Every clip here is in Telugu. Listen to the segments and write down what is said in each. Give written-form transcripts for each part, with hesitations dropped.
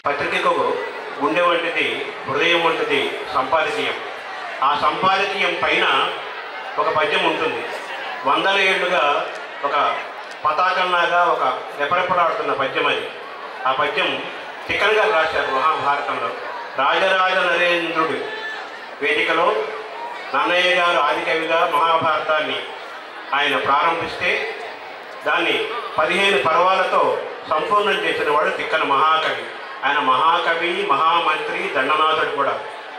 పత్రికకు గుండె వంటిది, హృదయం వంటిది సంపాదకీయం. ఆ సంపాదకీయం పైన ఒక పద్యం ఉంటుంది. వందల ఏళ్లుగా ఒక పతాకంలాగా ఒక రెపరెపలాడుతున్న పద్యం అది. ఆ పద్యం తిక్కన గారు రాశారు మహాభారతంలో. రాజరాజ నరేంద్రుడు వేదికలో నన్నయ్య గారు ఆదికవిగా మహాభారతాన్ని ఆయన ప్రారంభిస్తే దాన్ని 15 పర్వాలతో సంపూర్ణం చేసిన వాడు తిక్కన మహాకవి. ఆయన మహాకవి, మహామంత్రి, దండనాథుడు కూడా.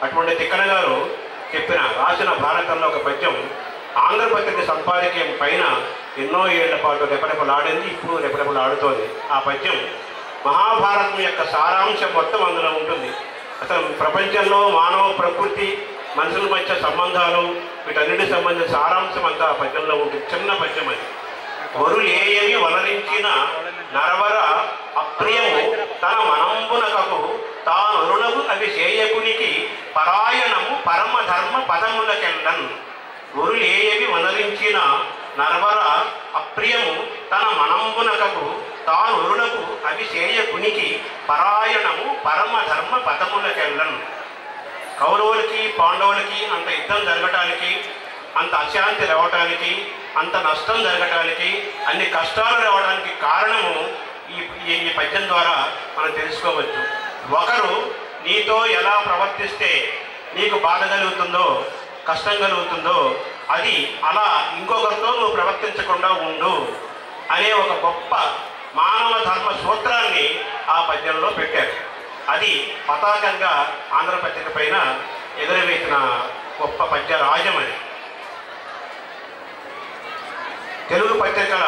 అటువంటి తిక్కన గారు రాసిన భారతంలో ఒక పద్యం ఆంధ్రపత్రిక సంపాదకీయం పైన ఎన్నో ఏళ్ల పాటు రెపరెపలాడింది, ఇప్పుడు రెపరెపలాడుతోంది. ఆ పద్యం మహాభారతం యొక్క సారాంశం మొత్తం అందులో ఉంటుంది. అసలు ప్రపంచంలో మానవ ప్రకృతి, మనుషుల మధ్య సంబంధాలు, వీటన్నిటి సంబంధించిన సారాంశం అంతా ఆ పద్యంలో ఉంటుంది. చిన్న పద్యం అది. వరులేయవి వనరించిన నరవర అప్రియము తన మనంబునకకు తానరునగు అవి చేయకునికి పరాయణము పరమధర్మ పదములకెళ్ళన్. వరులేయవి వనరించిన నరవర అప్రియము తన మనంబునకకు తానరునకు అవి చేయకునికి పరాయణము పరమధర్మ పదములకెళ్ళన్. కౌరవులకి పాండవులకి అంత యుద్ధం జరగటానికి, అంత అశాంతి రావటానికి, అంత నష్టం జరగటానికి, అన్ని కష్టాలు రావడానికి కారణము ఈ పద్యం ద్వారా మనం తెలుసుకోవచ్చు. ఒకరు నీతో ఎలా ప్రవర్తిస్తే నీకు బాధ కలుగుతుందో, కష్టం కలుగుతుందో, అది అలా ఇంకొకరితో నువ్వు ప్రవర్తించకుండా ఉండు అనే ఒక గొప్ప మానవ ధర్మ సూత్రాన్ని ఆ పద్యంలో పెట్టారు. అది పతాకంగా ఆంధ్రపత్రిక పైన ఎగురవేసిన గొప్ప పద్య రాజం అది. తెలుగు పత్రికల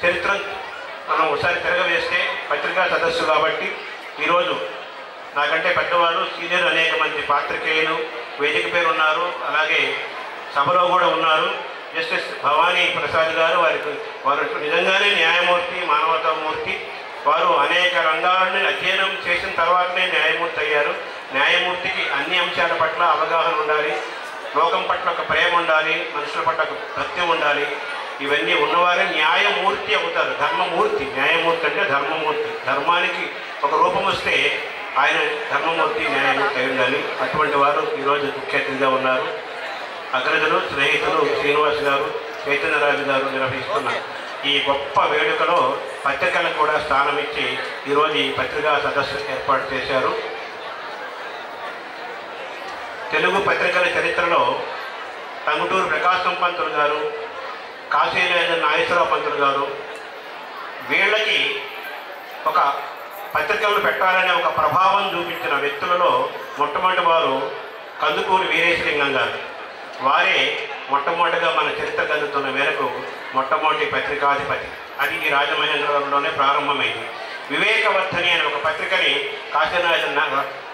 చరిత్ర మనం ఒకసారి తిరగవేస్తే, పత్రికా సదస్సు కాబట్టి ఈరోజు నాకంటే పెద్దవారు, సీనియర్ అనేక మంది పాత్రికేయులు వేదిక పేరు ఉన్నారు. అలాగే సభలో కూడా ఉన్నారు. జస్టిస్ భవానీ ప్రసాద్ గారు, వారు నిజంగానే న్యాయమూర్తి, మానవతామూర్తి. వారు అనేక రంగాలను అధ్యయనం చేసిన తర్వాతనే న్యాయమూర్తి అయ్యారు. న్యాయమూర్తికి అన్ని అంశాల పట్ల అవగాహన ఉండాలి, లోకం పట్ల ఒక ప్రేమ ఉండాలి, మనుషుల పట్ల ఒక భక్తి ఉండాలి. ఇవన్నీ ఉన్నవారే న్యాయమూర్తి అవుతారు. ధర్మమూర్తి, న్యాయమూర్తి అంటే ధర్మమూర్తి. ధర్మానికి ఒక రూపం వస్తే ఆయన ధర్మమూర్తి, న్యాయమూర్తి అయి ఉండాలి. అటువంటి వారు ఈరోజు ముఖ్య అతిథిగా ఉన్నారు. అగ్రజులు, స్నేహితులు శ్రీనివాస్ గారు, చైతన్యరాజు గారు నిర్వహిస్తున్న ఈ గొప్ప వేడుకలో పత్రికలకు కూడా స్థానం ఇచ్చి ఈరోజు ఈ పత్రికా సదస్సు ఏర్పాటు చేశారు. తెలుగు పత్రికల చరిత్రలో టంగుటూరు ప్రకాశం పంతులు గారు, కాశీరాజ నాగేశ్వరరావు పంతులు గారు, వీళ్ళకి ఒక పత్రికలను పెట్టాలనే ఒక ప్రభావం చూపించిన వ్యక్తులలో మొట్టమొదటి వారు కందుకూరి వీరేశలింగం గారు. వారే మొట్టమొదటిగా మన చరిత్ర కదుతున్న మేరకు మొట్టమొదటి పత్రికాధిపతి. అది ఈ రాజమహేంద్రవరంలోనే ప్రారంభమైంది. వివేకవర్ధని అనే ఒక పత్రికని కాశీరాజ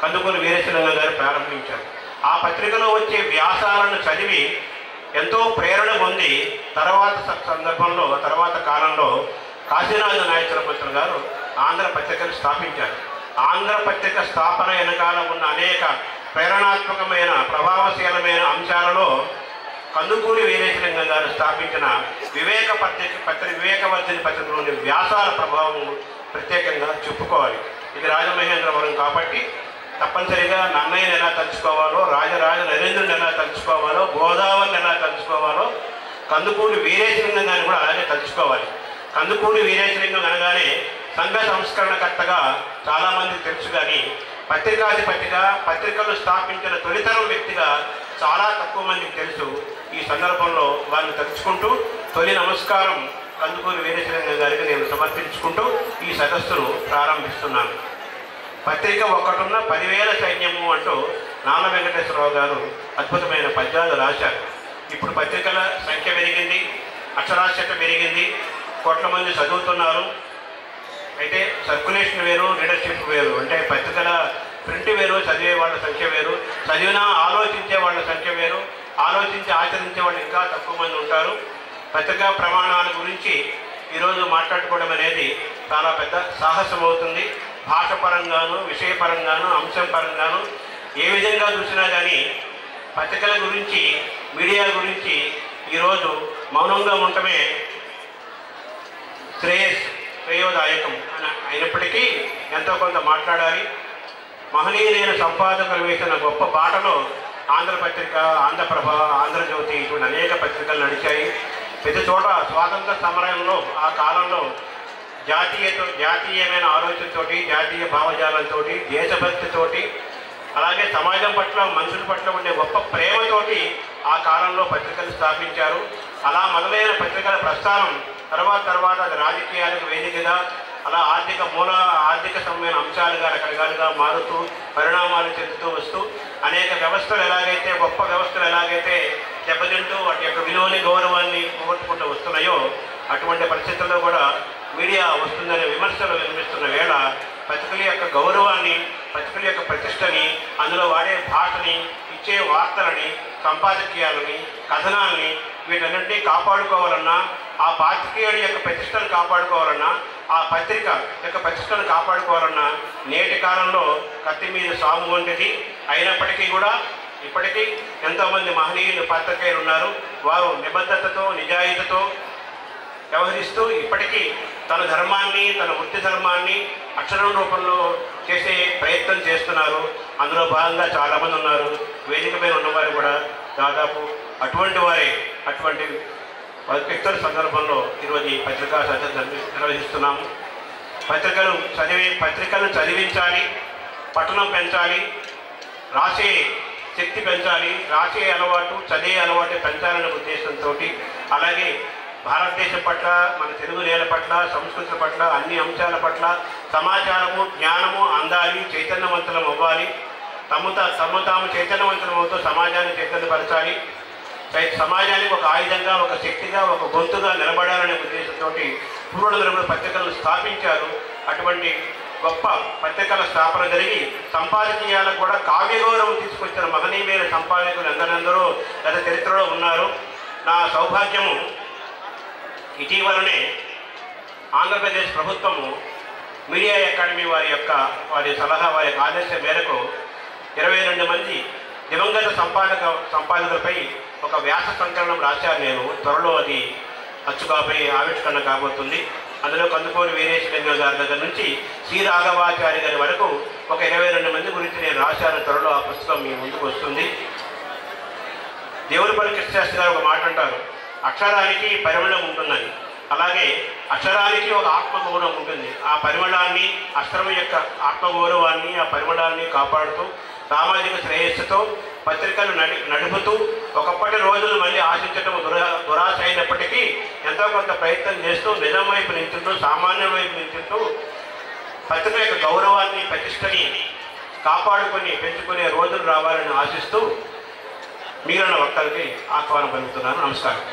కందుకూరి వీరేశలింగం గారు ప్రారంభించారు. ఆ పత్రికలో వచ్చే వ్యాసాలను చదివి ఎంతో ప్రేరణ పొంది తర్వాత కాలంలో కాశీరాజ నాగేశ్వర పంతులు గారు ఆంధ్ర పత్రికను స్థాపించారు. ఆంధ్ర పత్రిక స్థాపన వెనకాల ఉన్న అనేక ప్రేరణాత్మకమైన, ప్రభావశీలమైన అంశాలలో కందుకూరి వీరేశలింగం గారు స్థాపించిన వివేకవర్ధని పత్రికలోని వ్యాసాల ప్రభావం ప్రత్యేకంగా చెప్పుకోవాలి. ఇది రాజమహేంద్రవరం కాబట్టి తప్పనిసరిగా నన్నయ్యని ఎలా తలుచుకోవాలో, రాజరాజ నరేంద్రుని ఎలా తలుచుకోవాలో, గోదావరిని ఎలా తలుచుకోవాలో, కందుకూరి వీరేశలింగం గారిని కూడా అలాగే తలుచుకోవాలి. కందుకూరి వీరేశలింగం అనగానే సంఘ సంస్కరణకర్తగా చాలామందికి తెలుసు, కానీ పత్రికాధిపతిగా, పత్రికలు స్థాపించిన తొలితరం వ్యక్తిగా చాలా తక్కువ మందికి తెలుసు. ఈ సందర్భంలో వారిని తలుచుకుంటూ తొలి నమస్కారం కందుకూరి వీరేశలింగం గారికి నేను సమర్పించుకుంటూ ఈ సదస్సును ప్రారంభిస్తున్నాను. పత్రిక ఒక్కటున్న 10,000 సైన్యము అంటూ నాల వెంకటేశ్వరరావు గారు అద్భుతమైన పద్యాలు రాశారు. ఇప్పుడు పత్రికల సంఖ్య పెరిగింది, అక్షరాస్యత పెరిగింది, కోట్ల మంది చదువుతున్నారు. అయితే సర్క్యులేషన్ వేరు, లీడర్షిప్ వేరు. అంటే పత్రికల ప్రింట్ వేరు, చదివే వాళ్ళ సంఖ్య వేరు. చదివినా ఆలోచించే వాళ్ళ సంఖ్య వేరు. ఆలోచించి ఆచరించే వాళ్ళు ఇంకా తక్కువ మంది ఉంటారు. పత్రికా ప్రమాణాల గురించి ఈరోజు మాట్లాడుకోవడం అనేది చాలా పెద్ద సాహసం అవుతుంది. భాషపరంగాను, విషయపరంగాను, అంశం పరంగాను ఏ విధంగా చూసినా కానీ పత్రికల గురించి, మీడియా గురించి ఈరోజు మౌనంగా ఉండటమే శ్రేయస్ శ్రేయోదాయకం అయినప్పటికీ ఎంతో కొంత మాట్లాడాలి. మహనీయులైన సంపాదకులు వేసిన గొప్ప బాటలో ఆంధ్రపత్రిక, ఆంధ్రప్రభ, ఆంధ్రజ్యోతి ఇటువంటి అనేక పత్రికలు నడిచాయి. ప్రతి చోట స్వాతంత్ర సమరంలో ఆ కాలంలో జాతీయమైన ఆలోచనతోటి, జాతీయ భావజాలంతో, దేశభక్తితోటి, అలాగే సమాజం పట్ల, మనుషుల పట్ల ఉండే గొప్ప ప్రేమతోటి ఆ కాలంలో పత్రికలు స్థాపించారు. అలా మొదలైన పత్రికల ప్రస్థానం తర్వాత అది రాజకీయాలకు వేదికగా, అలా ఆర్థిక సంబంధమైన అంశాలుగా రకరకాలుగా మారుతూ పరిణామాలు చెందుతూ వస్తూ అనేక వ్యవస్థలు ఎలాగైతే, గొప్ప వ్యవస్థలు ఎలాగైతే దెబ్బతింటూ వాటి యొక్క విలువని, గౌరవాన్ని పోగొట్టుకుంటూ వస్తున్నాయో అటువంటి పరిస్థితుల్లో కూడా మీడియా వస్తుందనే విమర్శలు వినిపిస్తున్న వేళ పత్రికల యొక్క గౌరవాన్ని, పత్రికల యొక్క ప్రతిష్టని, అందులో వాడే భాషని, ఇచ్చే వార్తలని, సంపాదకీయాలని, కథనాల్ని వీటన్నింటినీ కాపాడుకోవాలన్నా, ఆ పాత్రికేయుడి యొక్క ప్రతిష్టను కాపాడుకోవాలన్నా, ఆ పత్రిక యొక్క ప్రతిష్టను కాపాడుకోవాలన్నా నేటి కాలంలో కత్తి మీద సాము వంటిది. అయినప్పటికీ కూడా ఇప్పటికీ ఎంతోమంది మహనీయులు పాత్రికేయులు ఉన్నారు. వారు నిబద్ధతతో, నిజాయితీతో వ్యవహరిస్తూ ఇప్పటికీ తన ధర్మాన్ని, తన వృత్తి ధర్మాన్ని అక్షరం రూపంలో చేసే ప్రయత్నం చేస్తున్నారు. అందులో భాగంగా చాలామంది ఉన్నారు. వేదిక మీద ఉన్నవారు కూడా దాదాపు అటువంటి వ్యక్తుల సందర్భంలో ఈరోజు ఈ పత్రికా సదస్సు నిర్వహిస్తున్నాము. పత్రికలను చదివించాలి, పఠనం పెంచాలి, రాసే శక్తి పెంచాలి, రాసే అలవాటు, చదివే అలవాటు పెంచాలనే ఉద్దేశంతో, అలాగే భారతదేశం పట్ల, మన తెలుగు నేల పట్ల, సంస్కృతి పట్ల, అన్ని అంశాల పట్ల సమాచారము, జ్ఞానము అందాలి, చైతన్యవంతులం అవ్వాలి. తాము చైతన్యవంతులమవుతూ సమాజాన్ని చైతన్యపరచాలి. సమాజానికి ఒక ఆయుధంగా, ఒక శక్తిగా, ఒక గొంతుగా నిలబడాలనే ఉద్దేశంతో పూర్వనులు పత్రికలను స్థాపించారు. అటువంటి గొప్ప పత్రికల స్థాపన జరిగి సంపాదకీయాలకు కూడా కావ్య గౌరవం తీసుకొచ్చిన మహనీయులైన సంపాదకులు ఎందరెందరో గత చరిత్రలో ఉన్నారు. నా సౌభాగ్యము ఇటీవలనే ఆంధ్రప్రదేశ్ ప్రభుత్వము మీడియా అకాడమీ వారి సలహా, వారి ఆదేశం మేరకు 22 మంది దివంగత సంపాదకులపై ఒక వ్యాస సంకలనం రాశాను నేను. త్వరలో అది అచ్చుకాపై ఆవిష్కరణ కాబోతుంది. అందులో కందుకూరి వీరేశలింగం గారి దగ్గర నుంచి శ్రీ రాఘవాచారి గారి వరకు ఒక 22 మంది గురించి నేను రాశాను. త్వరలో ఆ పుస్తకం మీ ముందుకు వస్తుంది. దేవులపల్లి కృష్ణశాస్త్రి గారు ఒక మాట అంటారు, అక్షరానికి పరిమళం ఉంటుందని. అలాగే అక్షరానికి ఒక ఆత్మగౌరవం ఉంటుంది. ఆ పరిమళాన్ని, అక్షరం యొక్క ఆత్మగౌరవాన్ని, ఆ పరిమళాన్ని కాపాడుతూ సామాజిక శ్రేయస్సుతో పత్రికలు నడుపుతూ ఒకప్పటి రోజులు మళ్ళీ ఆశించడం దురాశ అయినప్పటికీ ఎంతో కొంత ప్రయత్నం చేస్తూ నిజం వైపు నించుంటూ, సామాన్యుల వైపు నించుంటూ పత్రిక యొక్క గౌరవాన్ని, ప్రతిష్టని కాపాడుకొని పెంచుకునే రోజులు రావాలని ఆశిస్తూ మీరన్న వక్తలకి ఆహ్వానం పలుకుతున్నాను. నమస్కారం.